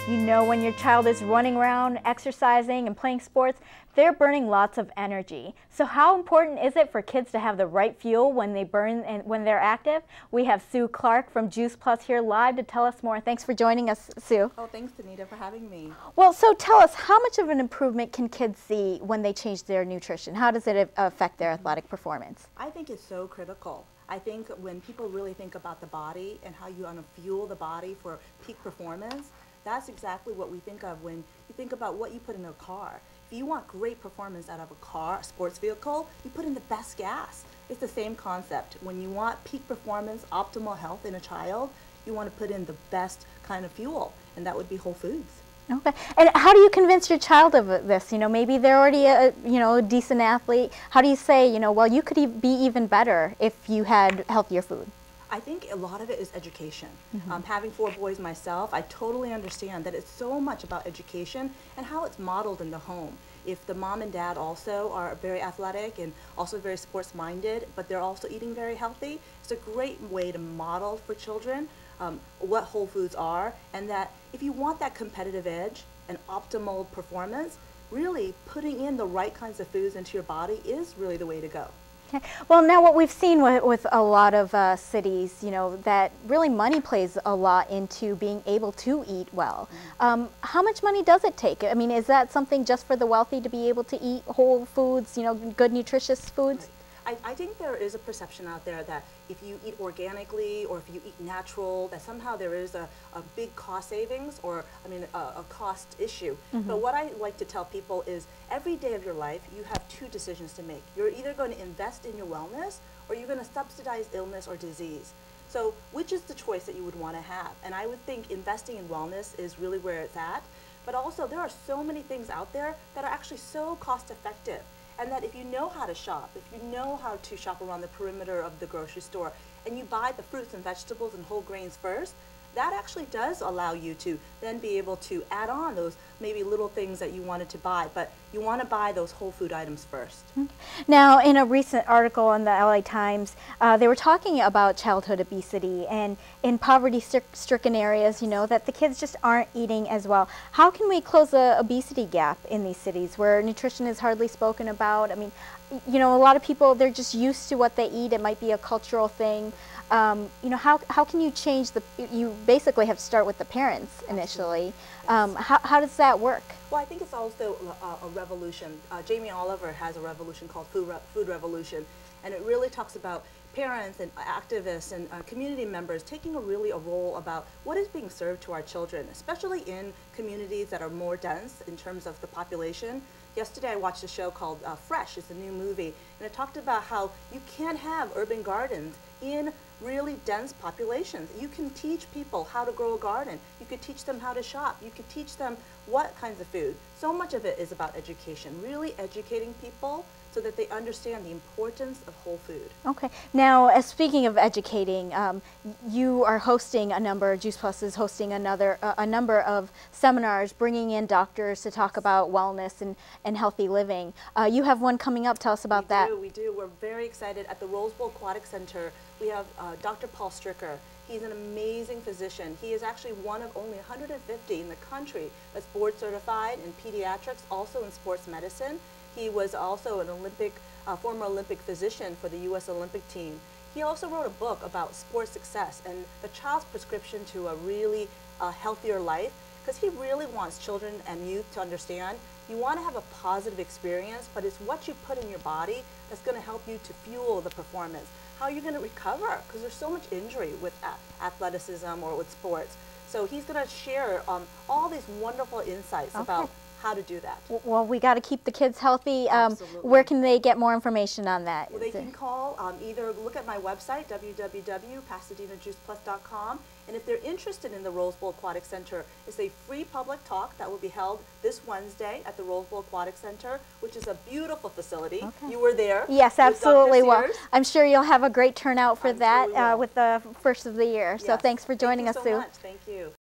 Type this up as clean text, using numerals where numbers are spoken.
You know, when your child is running around, exercising, and playing sports, they're burning lots of energy. So how important is it for kids to have the right fuel when they burn and when they're active? We have Sue Clark from Juice Plus here live to tell us more. Thanks for joining us, Sue. Oh, thanks, Sehnita, for having me. Well, so tell us, how much of an improvement can kids see when they change their nutrition? How does it affect their athletic performance? I think it's so critical. I think when people really think about the body and how you want to fuel the body for peak performance, that's exactly what we think of when you think about what you put in a car. If you want great performance out of a car, a sports vehicle, you put in the best gas. It's the same concept. When you want peak performance, optimal health in a child, you want to put in the best kind of fuel, and that would be whole foods. Okay. And how do you convince your child of this? You know, maybe they're already a decent athlete. How do you say, well, you could be even better if you had healthier food? I think a lot of it is education. Mm-hmm. Having 4 boys myself, I totally understand that it's so much about education and how it's modeled in the home. If the mom and dad also are very athletic and also very sports minded, but they're also eating very healthy, it's a great way to model for children what whole foods are, and that if you want that competitive edge and optimal performance, really putting in the right kinds of foods into your body is really the way to go. Okay. Well, now what we've seen with a lot of cities, that really money plays a lot into being able to eat well. Mm-hmm. How much money does it take? I mean, is that something just for the wealthy to be able to eat whole foods, good nutritious foods? Right. I think there is a perception out there that if you eat organically or if you eat natural, that somehow there is a big cost savings or, a cost issue. Mm-hmm. But what I like to tell people is every day of your life, you have 2 decisions to make. You're either going to invest in your wellness or you're going to subsidize illness or disease. So which is the choice that you would want to have? And I would think investing in wellness is really where it's at. But also there are so many things out there that are actually so cost effective. And that if you know how to shop, if you know how to shop around the perimeter of the grocery store, and you buy the fruits and vegetables and whole grains first, that actually does allow you to then be able to add on those maybe little things that you wanted to buy, but you want to buy those whole food items first. Now, in a recent article in the LA Times, they were talking about childhood obesity and in poverty-stricken areas, that the kids just aren't eating as well. How can we close the obesity gap in these cities where nutrition is hardly spoken about? I mean, a lot of people, they're just used to what they eat. It might be a cultural thing. How can you change you basically have to start with the parents initially. How does that work? Well, I think it's also a revolution. Jamie Oliver has a revolution called Food Revolution, and it really talks about parents and activists and community members taking a role about what is being served to our children, especially in communities that are more dense in terms of the population. Yesterday I watched a show called Fresh. It's a new movie, and it talked about how you can't have urban gardens in really dense populations. You can teach people how to grow a garden. You could teach them how to shop. You could teach them what kinds of food. So much of it is about education, really educating people so that they understand the importance of whole food. Okay. Now, speaking of educating, you are hosting Juice Plus is hosting a number of seminars, bringing in doctors to talk about wellness and healthy living. You have one coming up. Tell us about that. We do. We're very excited. At the Rose Bowl Aquatic Center, we have Dr. Paul Stricker. He's an amazing physician. He is actually one of only 150 in the country that's board certified in pediatrics, also in sports medicine. He was also an former Olympic physician for the U.S. Olympic team. He also wrote a book about sports success and the child's prescription to a really healthier life, because he really wants children and youth to understand you want to have a positive experience, but it's what you put in your body that's going to help you to fuel the performance. How you're going to recover, because there's so much injury with athleticism or with sports. So he's going to share all these wonderful insights about how to do that. Well, we got to keep the kids healthy. Absolutely. Where can they get more information on that? Well, they can call, either look at my website, www.pasadenajuiceplus.com, and if they're interested in the Rose Bowl Aquatic Center, it's a free public talk that will be held this Wednesday at the Rose Bowl Aquatic Center, which is a beautiful facility. Okay. You were there. Yes, absolutely. Well, I'm sure you'll have a great turnout for that sure with the first of the year. Yes. So thanks for joining us, Sue. Thank you so much. Thank you.